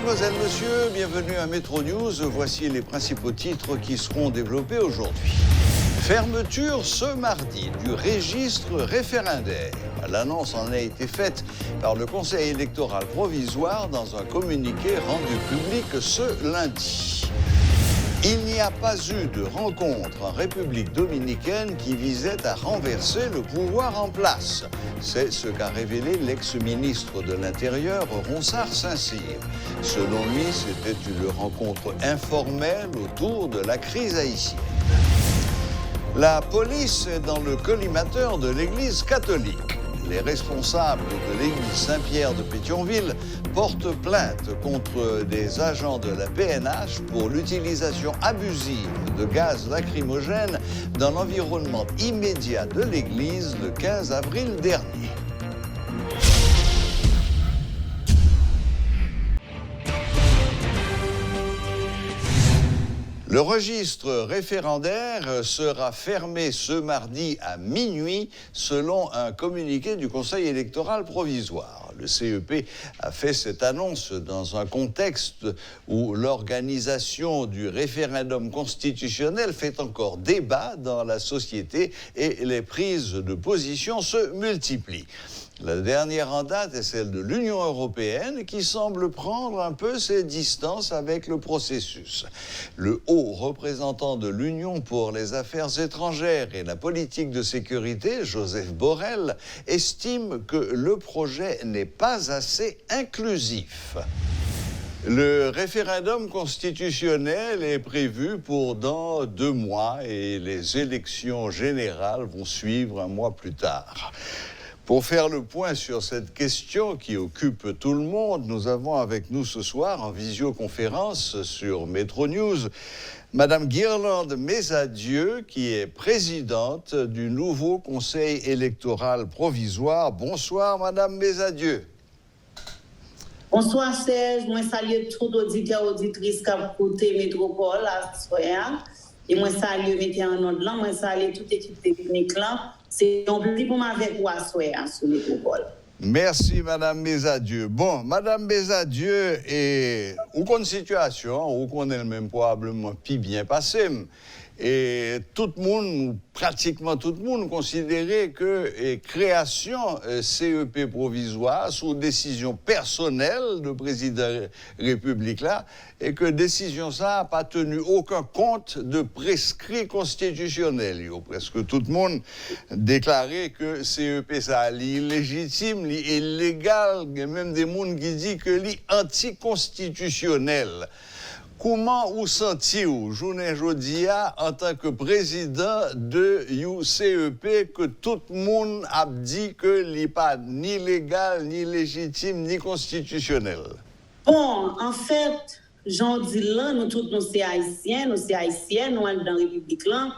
Mesdemoiselles, Messieurs, bienvenue à Métro News. Voici les principaux titres qui seront développés aujourd'hui. Fermeture ce mardi du registre référendaire. L'annonce en a été faite par le Conseil électoral provisoire dans un communiqué rendu public ce lundi. Il n'y a pas eu de rencontre en République dominicaine qui visait à renverser le pouvoir en place. C'est ce qu'a révélé l'ex-ministre de l'Intérieur, Ronsard Saint-Cyr. Selon lui, c'était une rencontre informelle autour de la crise haïtienne. La police est dans le collimateur de l'Église catholique. Les responsables de l'église Saint-Pierre de Pétionville portent plainte contre des agents de la PNH pour l'utilisation abusive de gaz lacrymogène dans l'environnement immédiat de l'église le 15 avril dernier. Le registre référendaire sera fermé ce mardi à minuit selon un communiqué du Conseil électoral provisoire. Le CEP a fait cette annonce dans un contexte où l'organisation du référendum constitutionnel fait encore débat dans la société et les prises de position se multiplient. La dernière en date est celle de l'Union européenne qui semble prendre un peu ses distances avec le processus. Le haut représentant de l'Union pour les affaires étrangères et la politique de sécurité, Joseph Borrell, estime que le projet n'est pas assez inclusif. Le référendum constitutionnel est prévu pour dans 2 mois et les élections générales vont suivre un mois plus tard. Pour faire le point sur cette question qui occupe tout le monde, nous avons avec nous ce soir en visioconférence sur Métro News Madame Guirlande Mesadieu, qui est présidente du nouveau Conseil électoral provisoire. Bonsoir Madame Mesadieu. Bonsoir Serge, moi salue tout auditeur auditrice qui a écouté Métropole à soir. Et moi salue mettez en ordre là, moi salue toute équipe technique là. C'est un plaisir pour moi avec vous à soir sur Métropole. Merci Madame Mesadieu. Bon, Madame Mesadieu, et où qu'on situation, où qu'on est même probablement plus bien passé. Et tout le monde, pratiquement tout le monde, considérait que création CEP provisoire sous décision personnelle du président de la République là, et que décision ça n'a pas tenu aucun compte de prescrit constitutionnel. Presque tout le monde déclarait que CEP ça est illégitime, illégal, il y a même des gens qui disent que c'est anticonstitutionnel. Comment vous sentez-vous, journée aujourd'hui, en tant que président de UCEP, que tout le monde a dit que ce n'est pas ni légal, ni légitime, ni constitutionnel? Bon, en fait, j'en dis là, nous tous, nous sommes haïtiens, nous sommes dans la République là,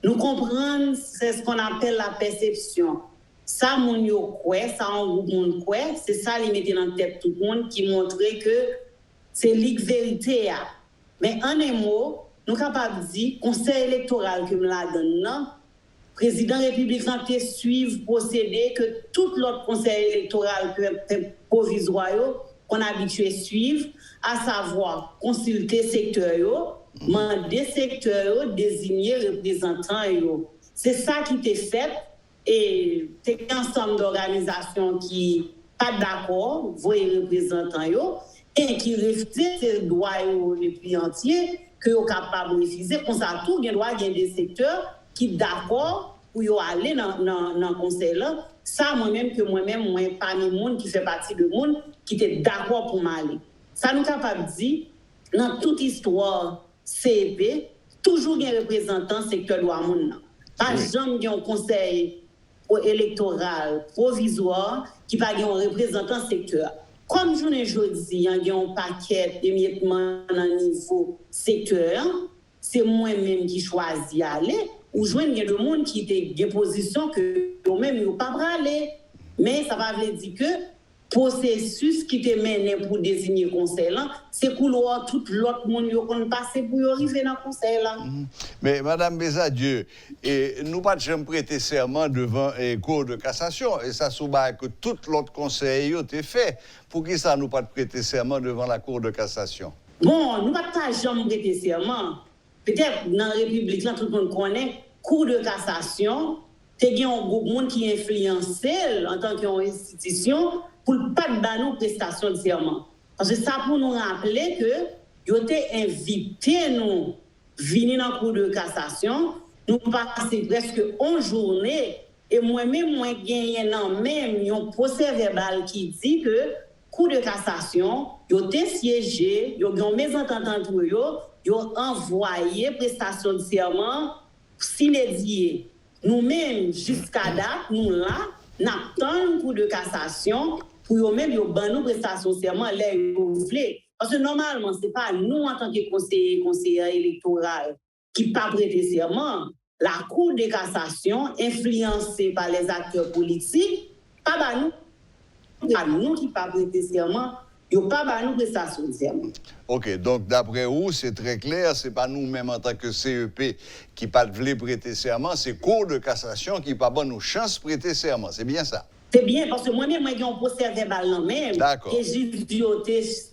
nous comprenons, c'est ce qu'on appelle la perception. Ça, mon yo quoi, ça, on groupe quoi, c'est ça, les mettre dans la tête tout le monde qui montrait que c'est la vérité. Mais en un mot, nous sommes capables de dire, conseil électoral que nous la donne, président républicain qui suit procédé que tout l'autre conseil électoral provisoire qu'on a habitué à suivre, à savoir consulter secteur, demander secteur, désigner représentants. C'est ça qui était fait et c'est un ensemble d'organisations qui pas d'accord, voyez représentants et qui reflètent ces droits les plus entiers que sont capables de refuser. Comme ça, tout il y a des secteurs qui sont d'accord pour aller dans le conseil là. Ça, moi-même, moi, parmi les gens qui fait partie du monde, qui était d'accord pour m'aller. Ça nous capable de dire, dans toute histoire CEP, toujours il y a un représentant secteur de monde. Pas jamais un conseil électoral provisoire qui pas un représentant secteur. Comme je ne dis, il y a un paquet d'émiettements dans le niveau secteur, c'est moi-même qui choisis d'aller, ou je vois des gens qui ont des positions que eux-mêmes ne peuvent pas aller. Mais ça va veut dire que processus qui te mène pour désigner conseil là, c'est couloir tout l'autre monde yo kon passer pour arriver dans conseil là. Mais Madame Bézadieu, et nous pas jamais prêter serment devant une cour de cassation et ça souba que tout l'autre conseil yo t'est fait. Pour qui ça nous pas prêter serment devant la cour de cassation? Bon, nous pas jamais prêter serment. Peut-être dans la République là tout le monde connaît cour de cassation, te gen un groupe monde qui influence en tant qu'institution pour ne pas donner prestation de serment. Parce que ça pour nous rappeler que ils ont invité nous venir dans la cour de cassation, nous passer presque une journée et moi-même moi gagné dans même un procès verbal qui dit que cour de cassation, ils ont siégé, ils ont mésentente entre eux, ils ont envoyé prestation de serment s'inédié. Nous-mêmes jusqu'à date, nous là, n'attendons cour de cassation pour eux-mêmes, ils ont nous prestation serment les voulez. Parce que normalement, ce n'est pas nous en tant que conseillers électoraux qui pas prêter serment. La Cour de cassation, influencée par les acteurs politiques, pas nous qui pas prêter serment, ils n'ont pas nous prestation serment. Ok, donc d'après vous, c'est très clair, ce n'est pas nous-mêmes en tant que CEP qui pas voulu prêter serment, c'est Cour de cassation qui pas bonne chance de prêter serment, c'est bien ça? C'est bien, parce que moi-même, j'ai un procès verbal là même. D'accord. Et j'ai dit,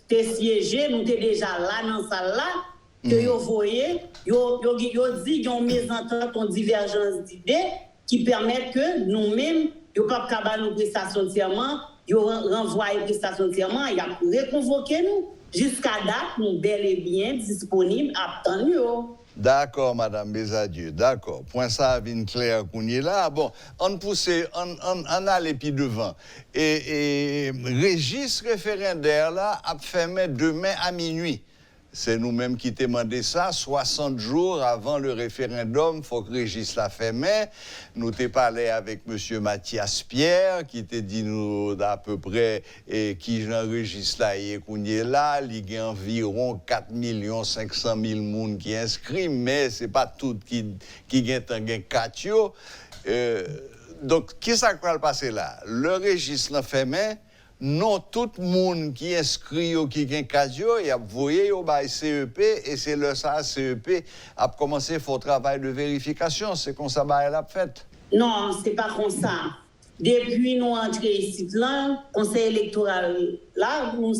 t'es siégé, nous t'es déjà là, dans cette salle là, que vous voyez, vous dit, qu'il y a une mésentente, une divergence d'idées qui permettent que nous-mêmes, nous ne pouvons pas nous prestation de serment, nous renvoyer prestation de serment, il a reconvoqué nous. Jusqu'à date, nous bel et bien disponibles, attendus. D'accord, Madame Bézadieu, d'accord. Point ça vient clair qu'on est là. Bon, on pousse, on allait puis devant. Et registre référendaire là a fermé demain à minuit. C'est nous-mêmes qui demandé ça, 60 jours avant le référendum, il faut que Régis la ferme. Nous t'ai parlé avec M. Mathias Pierre, qui t'a dit nous d'à peu près qui j'enregistre là, et qu'on est là, il y a environ 4 500 000 personnes qui inscrits, mais ce n'est pas tout qui gagne 4. Donc, qui ça va passer là? Le registre la ferme. Non, tout le monde qui inscrit ou qui gagne casio, il a voyé au bail CEP et c'est le ça CEP a commencé à faire travail de vérification. C'est comme ça bail l'a fait. Non, c'est pas comme ça. Depuis nous entrés ici là, conseil électoral là, nous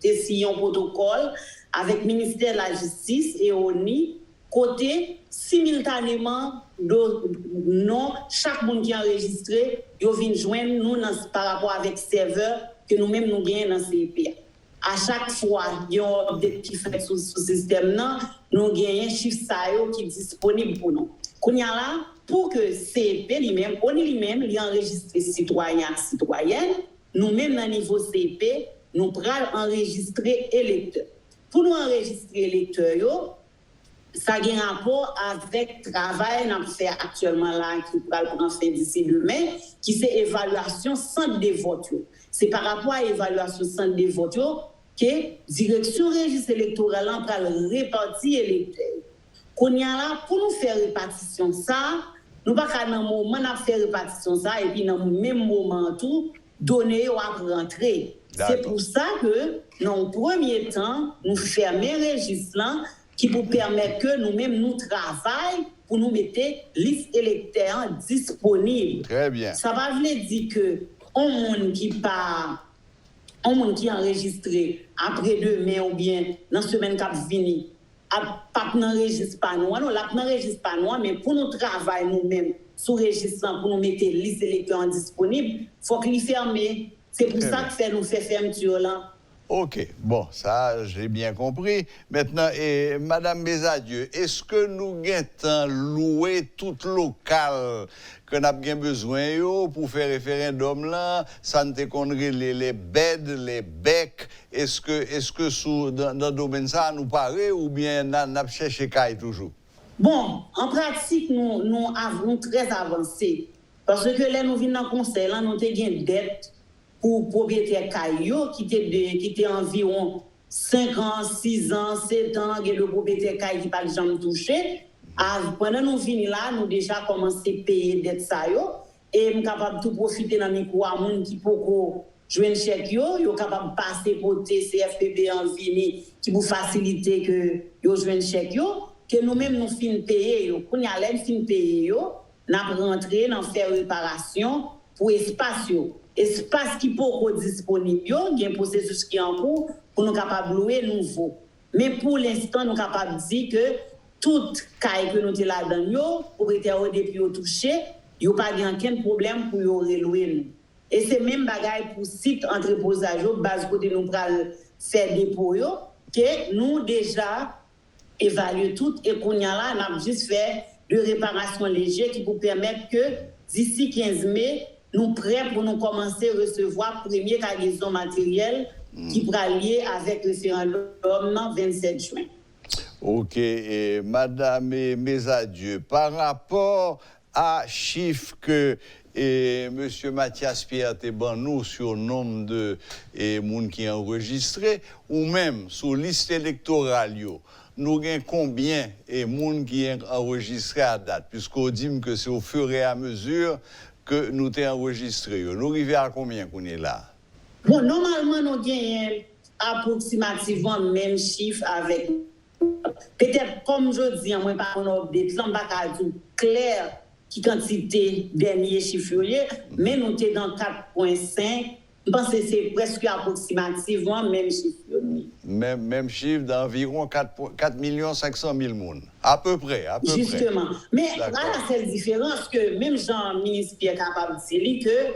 décidons un protocole avec le ministère de la Justice et ONI côté simultanément non chaque monde qui est enregistré yo vient joindre nous par rapport avec serveur que nous-mêmes nous gagnons dans CEP. À chaque fois il y a un update qui fait sur ce système là, nous gagnons chiffre ça qui est disponible pour nous. Kounya là pour que CEP lui-même on lui-même lui enregistrer citoyen citoyenne, nous-mêmes dans niveau CEP nous pral enregistrer électeur. Pour nous enregistrer électeur yo ça a un rapport avec le travail qu'on fait actuellement là, qui va prendre fin d'ici demain, qui c'est évaluation centre des votes. C'est par rapport à l'évaluation centre des votes que la direction registre électorale va répartir électeurs. Qu'on y a là, pour nous faire répartition ça, nous pas qu'à un moment de faire répartition ça, et puis dans le même moment tout, donner ou à rentrer. C'est pour ça que, dans le premier temps, nous fermons le registre là, qui pour permettre que nous-mêmes nous travaillons pour nous mettre liste électorale disponible. Très bien. Ça va dire que un monde qui est enregistré après demain ou bien dans la semaine qui vient, pas n'enregistre pas nous, non, la n'enregistre pas nous, mais pour nous travailler nous-mêmes sous registre pour nous mettre liste électorale disponible, il faut qu'il ferme. C'est pour ça que nous fait fermeture là. Ok, bon, ça, j'ai bien compris. Maintenant, Madame Bézadieu, est-ce que nous avons loué tout local que nous avons besoin pour faire référendum là, santé connerie, les beds, les becs, est-ce que dans le domaine ça nous paraît ou bien nous avons cherché caille toujours? Bon, en pratique, nous avons très avancé. Parce que là, nous venons dans le conseil, là, nous avons des dettes pour propriétaires caillou qui était environ 5 ans, 6 ans, 7 ans, et le propriétaire caillou qui n'a pas jamais touché. Pendant nous venons là, nous déjà commencé à payer dettes ça et nous sommes capables de tout profiter dans les micro à monde qui peut jouer chèque yo capable passer côté CFPB en vini qui pour faciliter que yo jouer chèque yo que nous-mêmes nous fin payer yo qu'on y a l'aide fin payer yo n'a rentrer dans faire réparation pour espace qui peut disponible yo il y a un processus qui en cours pour nous capable louer nouveau mais pour l'instant nous capable dire que toute caille que nous te là dans yo propriétaire depuis au touché yo pas aucun problème pour yo relouer. Et c'est même bagaille pour site entreposage base côté nous pral faire dépôt yo que nous déjà évaluer tout et qu'on y a là n'a juste fait de réparation légère qui vous permettre que d'ici 15 mai nous prêts pour nous commencer à recevoir première cargaison matérielle qui pourra lier avec le référendum 27 juin. OK, et madame et mes adieux, par rapport à chiffres que monsieur Mathias Pierre Tebanou sur le nombre de monde qui est enregistré, ou même sur liste électorale, nous avons combien de monde qui est enregistré à date, puisqu'on dit que c'est au fur et à mesure que nous t'es enregistré. Nous arrivons à combien qu'on est là? Bon, normalement, nous avons approximativement le même chiffre avec. Peut-être, comme je dis, moi, par un update, là, je ne sais pas clair qui quantité dernier chiffre, mais nous sommes dans 4,5. Je pense que c'est presque approximativement le même chiffre. Même chiffre d'environ 4 500 000 personnes. À peu près. Justement. Mais là, c'est la différence que même Jean-Ministre Pierre capable de dire que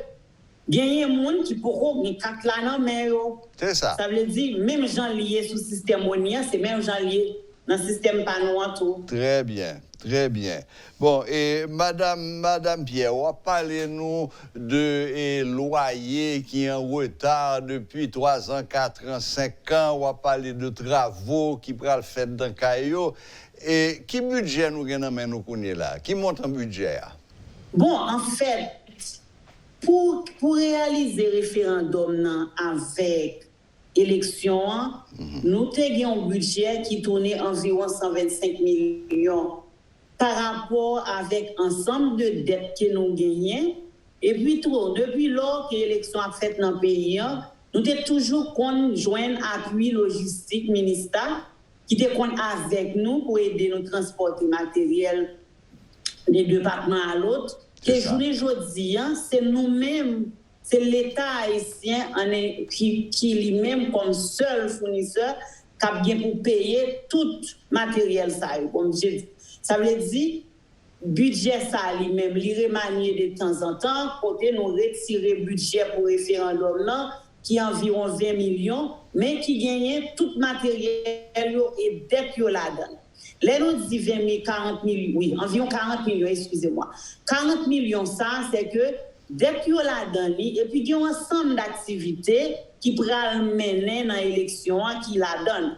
il y a des gens qui pourront gagner 4 là dans mais c'est ça. Ça veut dire même gens liés sous système monien, c'est même gens liés dans le système panouan tout. Très bien. Très bien. Bon, et Madame Pierre, on va parler nous de loyer qui est en retard depuis 3 ans, 4 ans, 5 ans. On va parler de travaux qui pourraient le faire dans Caillou. Et qui budget nous connaissons là? Qui monte en budget? Bon, en fait, pour réaliser le référendum avec élection, nous avons un budget qui tournait environ 125 millions par rapport avec ensemble de dettes que nous gagnons. Et puis, depuis lors que l'élection a fait dans le pays, nous avons toujours joint appui logistique ministère qui était avec nous pour aider nous transporter matériel des départements à l'autre. Et aujourd'hui, c'est nous-mêmes, c'est l'État haïtien qui lui-même comme seul fournisseur qui a bien pour payer tout matériel ça. Comme je dis. Ça veut dire budget ça lui-même, lui remanier de temps en temps, côté nous retirer budget pour référendum là, qui est environ 20 millions, mais qui gagne tout matériel et dette là-dedans. Là, nous disons 20 000, 40 millions, oui, environ 40 millions, excusez-moi. 40 millions, ça, c'est que dès qu'il y a là-dedans, et puis il y a un ensemble d'activités qui pourraient mener dans l'élection qui la donne.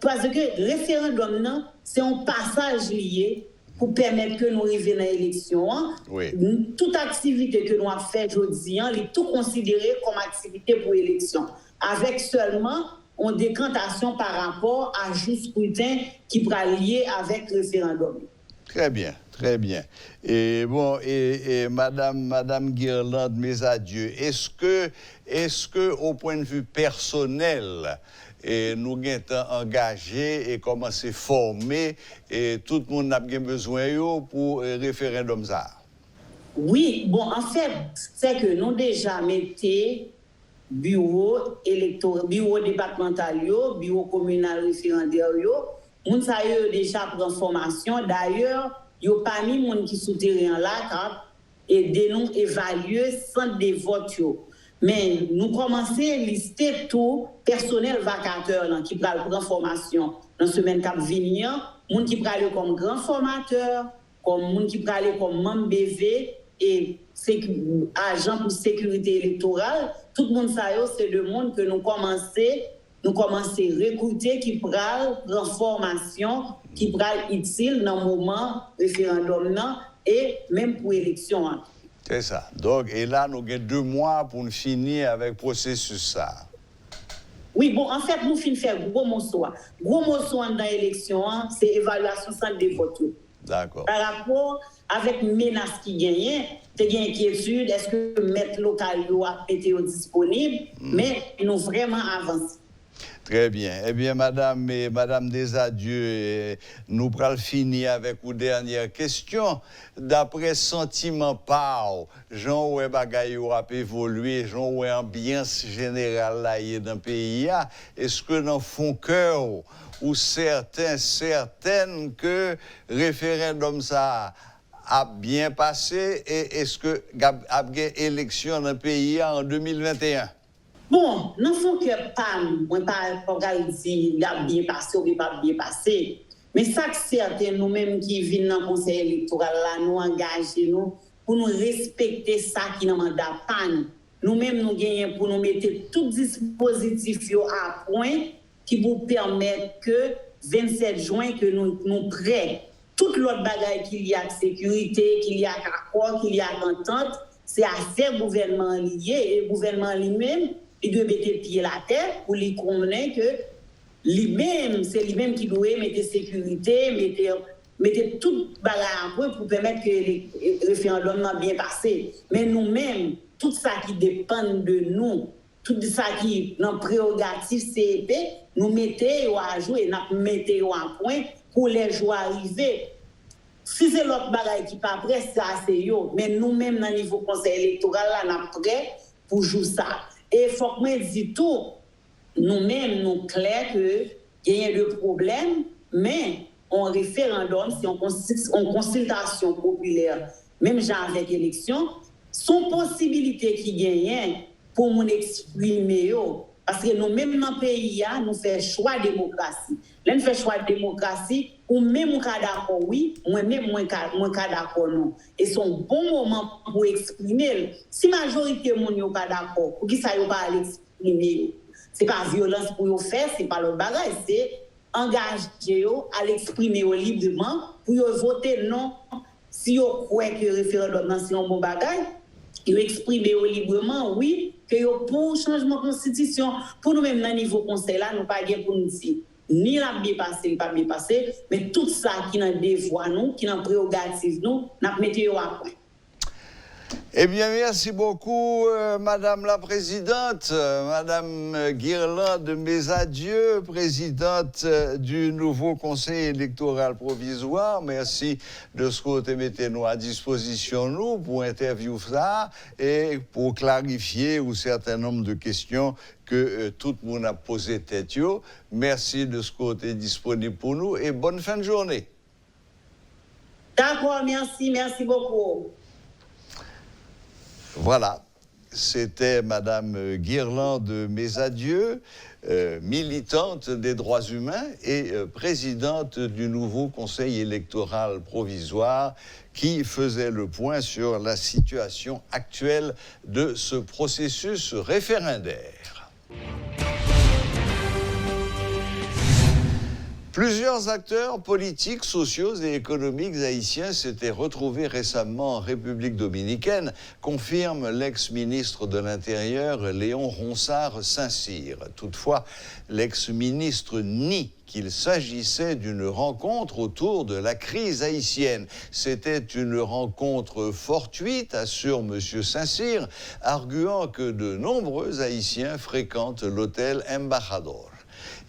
Parce que le référendum, c'est un passage lié pour permettre que nous arrivions dans l'élection. Oui. Toute activité que nous avons faite aujourd'hui, est tout considéré comme activité pour l'élection. Avec seulement une décantation par rapport à juste scrutin qui pourra lier avec le référendum. Très bien, très bien. Et bon, et Madame Guirlande, mes adieux. Est-ce que, au point de vue personnel, nous sommes engagés et commencé à former et tout le monde a bien besoin pour le référendum ça? Oui, bon, en fait, c'est que nous déjà mettons bureau électoral, bureau départemental, bureau communal référendaire, nous avons déjà pris formation. D'ailleurs, il y a pas mis gens qui sont terrain là et de nous évaluer centre de vote. Mais nous commençons à lister tout personnel vacateur qui prend prendre formation dans la semaine qui vient, gens qui prennent comme grand formateur, comme gens qui prennent comme membre BV et agent pour sécurité électorale. Tout le monde ça c'est le monde que nous commençons à recruter qui prend formation qui prend utile dans le moment référendum et même pour l'élection. C'est ça. Donc, et là, nous avons 2 mois pour finir avec le processus ça. Oui, bon, en fait, nous finissons faire gros morceau. Gros morceau dans l'élection, c'est évaluation centre de vote. D'accord. Par rapport avec menace qui gagne, tu as une inquiétude, est-ce que le maître local a été disponible, mais nous vraiment avancé. Très bien. Eh bien, Madame Desadieux, nous pourrons finir avec une dernière question. D'après sentiment par, Jean où bagaille a évolué, Jean où ambiance générale là dans le pays, est-ce que dans fond cœur ou certaines que référendum ça a bien passé et est-ce que y a une élection dans le pays en 2021? Bon, non faut que moi pas dire il a bien passé ou pas bien passé. Mais ça c'est certain nous-mêmes qui vivons dans le conseil électoral là, nous engager nous pour nous respecter ça qui dans mandat pas nous-mêmes nous gagnons pour nous mettre tout dispositif à point qui vous permettre que 27 juin que nous prêts toute l'autre bagaille qu'il y a de sécurité, qu'il y a accord, qu'il y a entente, c'est affaire gouvernement lié et le gouvernement lui-même il doit mettre le pied à la terre pour lui connaître que lui-même, c'est lui-même qui doit mettre sécurité, mettre tout bagage en point pour permettre que le référendum soit bien passé. Mais nous-mêmes, tout ça qui dépend de nous, tout ça qui est dans prérogative CEP, nous mettons à jouer, nous mettons en point pour les jours arrivés. Si c'est l'autre bagaille qui n'est pas prêt, ça c'est yo. Mais nous-mêmes, dans le niveau conseil électoral, nous sommes prêts pour jouer ça. Et il faut que je dise tout, nous-mêmes, nous clair qu'il y a des problèmes, mais en référendum, si on consultation populaire, même genre avec élection, sont possibilités qui gagnent pour nous exprimer. Parce que nous-mêmes dans le pays, nous faisons choix de démocratie. Là, nous faisons choix de démocratie, ou même on cas d'accord, oui, moi-même, moi cas d'accord, non. Et c'est un bon moment pour exprimer. Si la majorité de gens n'est pas d'accord, pour qui ça ne pas l'exprimer? Ce n'est pas violence pour le faire, ce n'est pas le bagage, c'est engager à l'exprimer librement pour voter non. Si vous croyez que le référendum c'est un bon bagage, ils exprimer librement, oui, que pour le changement de constitution, pour nous-mêmes, dans le niveau conseil, là, nous pas pour nous dire ni la bien passé, ni pas bien passé, mais tout ça qui est dans des voies, nous, qui est dans prérogative, nous mettons à point. Eh bien, merci beaucoup, Madame la Présidente, Madame Guirland, mes adieux, Présidente du nouveau Conseil électoral provisoire. Merci de ce que vous mettez nous à disposition, nous, pour interviewer ça et pour clarifier un certain nombre de questions que tout le monde a posé tête. Merci de ce que vous êtes disponible pour nous et bonne fin de journée. D'accord, merci beaucoup. Voilà, c'était Madame Guirland de Mes Adieux, militante des droits humains et présidente du nouveau Conseil électoral provisoire qui faisait le point sur la situation actuelle de ce processus référendaire. Plusieurs acteurs politiques, sociaux et économiques haïtiens s'étaient retrouvés récemment en République dominicaine, confirme l'ex-ministre de l'Intérieur Léon Ronsard-Saint-Cyr. Toutefois, l'ex-ministre nie qu'il s'agissait d'une rencontre autour de la crise haïtienne. C'était une rencontre fortuite, assure M. Saint-Cyr, arguant que de nombreux Haïtiens fréquentent l'hôtel Embajador.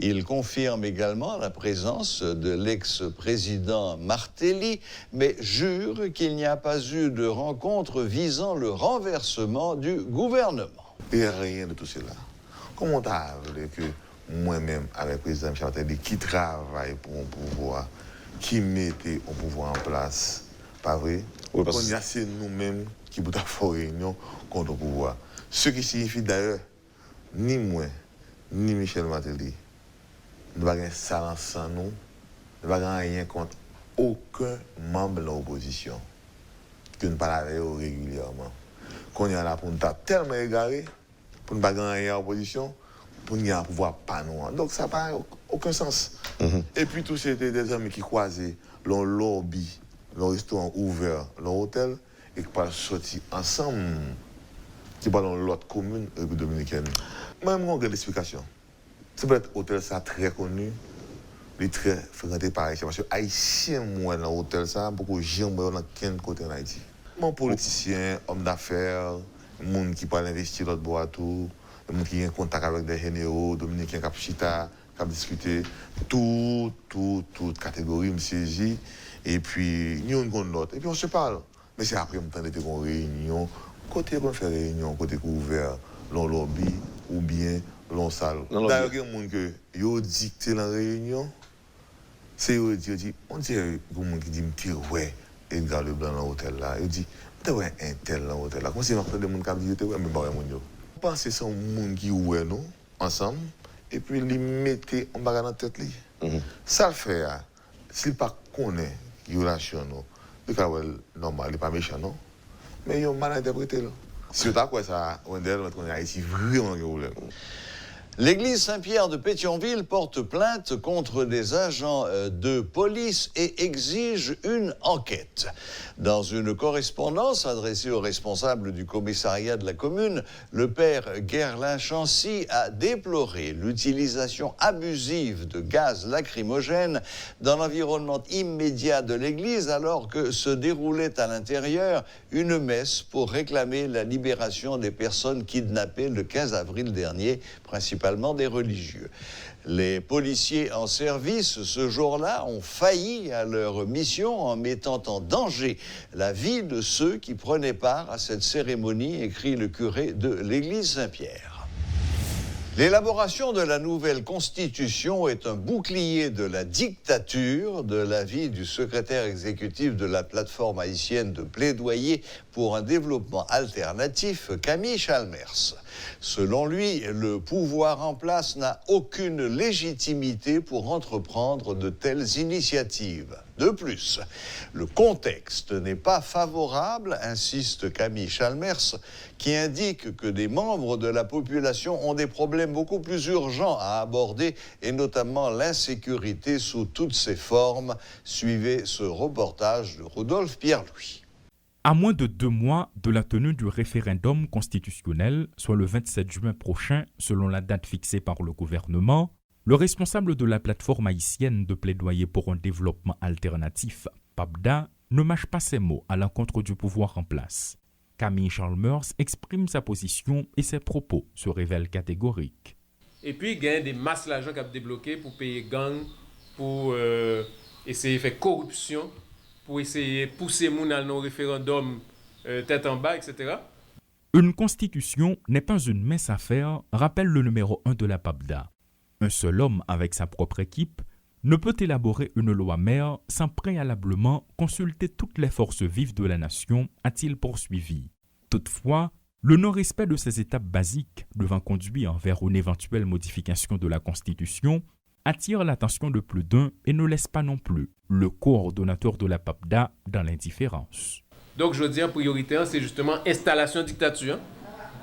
Il confirme également la présence de l'ex-président Martelly, mais jure qu'il n'y a pas eu de rencontre visant le renversement du gouvernement. Il n'y a rien de tout cela. Comment t'as voulu que moi-même, avec le président Martelly, qui travaille pour un pouvoir, qui mettait un pouvoir en place, pas vrai? Oui, parce que c'est nous-mêmes qui pouvons faire réunion contre le pouvoir. Ce qui signifie d'ailleurs, ni moi, ni Michel Martelly, nous n'avons pas ça sans nous, nous n'avons rien contre aucun membre de l'opposition que nous parlons régulièrement. Qu'on est là pour nous tellement égarés, pour ne pas gagner en opposition, pour nous avoir pouvoir pas nous. Donc ça n'a aucun sens. Et puis tous c'était des amis qui croisaient leur lobby, leur restaurant ouvert, leur hôtel, et qui parlent sortir ensemble, qui parlent dans l'autre commune dominicaine. Même on a l'explication. C'est peut-être hôtel ça très connu, les très fréquentés par Haïtiens. Parce que Haïtiens, moi, dans l'hôtel, ça, beaucoup de gens, moi, dans quel côté en Haïti. Mon politicien, homme d'affaires, monde qui peut investir l'autre bois, tout, monde qui a un contact avec des généraux, dominicains, Capchita, qui a discuté, toute catégorie me saisit. Et puis, nous, on l'autre. Et puis, on se parle. Mais c'est après, on était en réunion. Côté qu'on fait réunion, côté ouvert, l'on lobby ou bien l'on salle. D'ailleurs, il y a des gens qui ont dicté la réunion. C'est eux qui disent, on dirait que les gens qui disent, ouais, Edgar Leblanc dans l'hôtel là. Ils disent, ouais, un tel dans l'hôtel là. Comme si on a des gens qui disent, ouais, mais pas vraiment. Je pense que c'est un monde qui ouais nous, ensemble, et puis les mettez en bagarre dans la tête. Ça le fait, s'il ne connaît pas la relation, le cas normal, il n'est pas méchant, non? Mais il a mal interprété. Si vous avez ça, on est Haïti vraiment un problème. L'église Saint-Pierre de Pétionville porte plainte contre des agents de police et exige une enquête. Dans une correspondance adressée aux responsables du commissariat de la commune, le père Guerlain Chancy a déploré l'utilisation abusive de gaz lacrymogène dans l'environnement immédiat de l'église alors que se déroulait à l'intérieur une messe pour réclamer la libération des personnes kidnappées le 15 avril dernier, principalement des religieux. Les policiers en service ce jour-là ont failli à leur mission en mettant en danger la vie de ceux qui prenaient part à cette cérémonie, écrit le curé de l'église Saint-Pierre. L'élaboration de la nouvelle constitution est un bouclier de la dictature, de l'avis du secrétaire exécutif de la plateforme haïtienne de plaidoyer pour un développement alternatif, Camille Chalmers. Selon lui, le pouvoir en place n'a aucune légitimité pour entreprendre de telles initiatives. De plus, le contexte n'est pas favorable, insiste Camille Chalmers, qui indique que des membres de la population ont des problèmes beaucoup plus urgents à aborder, et notamment l'insécurité sous toutes ses formes. Suivez ce reportage de Rodolphe Pierre-Louis. À moins de 2 mois de la tenue du référendum constitutionnel, soit le 27 juin prochain, selon la date fixée par le gouvernement, le responsable de la plateforme haïtienne de plaidoyer pour un développement alternatif, PAPDA, ne mâche pas ses mots à l'encontre du pouvoir en place. Camille Chalmers exprime sa position et ses propos se révèlent catégoriques. Et puis, il y a des masses d'argent qui ont débloqué pour payer gang, pour essayer de faire corruption, pour essayer de pousser les gens dans le référendum tête en bas, etc. Une constitution n'est pas une mince affaire, rappelle le numéro 1 de la PAPDA. Un seul homme avec sa propre équipe ne peut élaborer une loi mère sans préalablement consulter toutes les forces vives de la nation, a-t-il poursuivi. Toutefois, le non-respect de ces étapes basiques devant conduire vers une éventuelle modification de la Constitution attire l'attention de plus d'un et ne laisse pas non plus le coordonnateur de la PAPDA dans l'indifférence. Donc, je dis en priorité, c'est justement installation dictature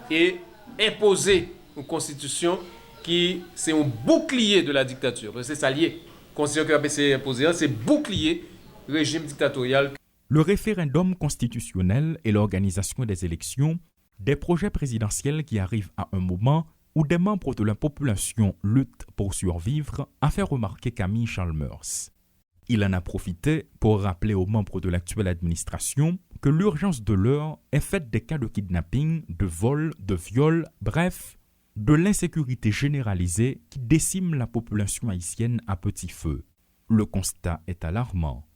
et imposer une constitution qui c'est un bouclier de la dictature. C'est ça lié. Constitution qui a imposé, c'est bouclier régime dictatorial. Le référendum constitutionnel et l'organisation des élections, des projets présidentiels qui arrivent à un moment où des membres de la population luttent pour survivre, a fait remarquer Camille Chalmers. Il en a profité pour rappeler aux membres de l'actuelle administration que l'urgence de l'heure est faite des cas de kidnapping, de vol, de viol, bref, de l'insécurité généralisée qui décime la population haïtienne à petit feu. Le constat est alarmant.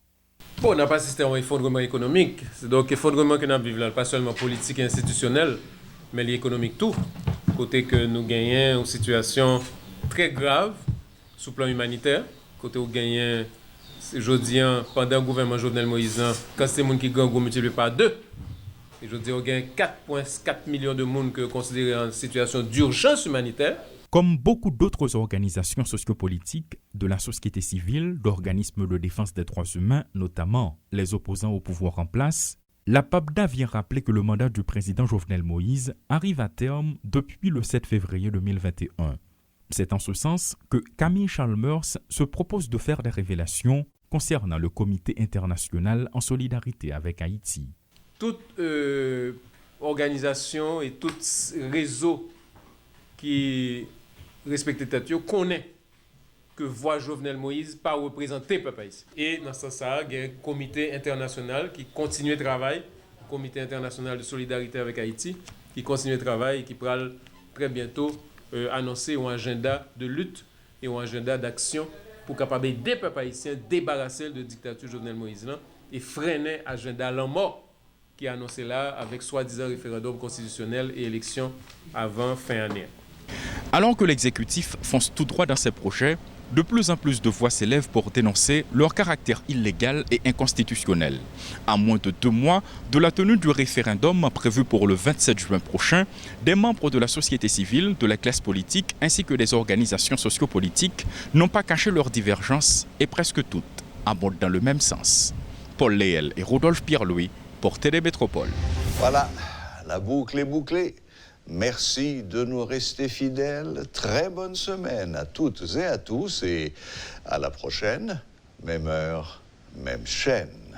Bon, on n'a pas assisté à un effondrement économique. C'est donc effondrement que nous vivons là, pas seulement politique et institutionnel, mais l'économique tout. Côté que nous gagnons une situation très grave sous le plan humanitaire. Côté où nous gagnons, je dis, pendant le gouvernement Jovenel Moïse, quand c'est les gens qui gagnent, multiplié par 2. Et je dis, on gagne 4,4 millions de monde que considérés en situation d'urgence humanitaire. Comme beaucoup d'autres organisations sociopolitiques, de la société civile, d'organismes de défense des droits humains, notamment les opposants au pouvoir en place, la PAPDA vient rappeler que le mandat du président Jovenel Moïse arrive à terme depuis le 7 février 2021. C'est en ce sens que Camille Chalmers se propose de faire des révélations concernant le Comité international en solidarité avec Haïti. Toute organisation et tout réseau qui respecte l'État connaît que voit Jovenel Moïse pas représenter le peuple haïtien. Et dans ce sens, il y a un comité international qui continue le travail, le comité international de solidarité avec Haïti, qui continue le travail et qui pourra très bientôt annoncer un agenda de lutte et un agenda d'action pour capable aider le peuple haïtien débarrasser de la dictature Jovenel Moïse et freiner l'agenda à la mort qui est annoncé là avec soi-disant référendum constitutionnel et élection avant fin année. Alors que l'exécutif fonce tout droit dans ses projets, de plus en plus de voix s'élèvent pour dénoncer leur caractère illégal et inconstitutionnel. À moins de 2 mois de la tenue du référendum prévu pour le 27 juin prochain, des membres de la société civile, de la classe politique ainsi que des organisations sociopolitiques n'ont pas caché leurs divergences et presque toutes abondent dans le même sens. Paul Léel et Rodolphe Pierre-Louis pour Télé Métropole. Voilà, la boucle est bouclée. Merci de nous rester fidèles. Très bonne semaine à toutes et à tous et à la prochaine. Même heure, même chaîne.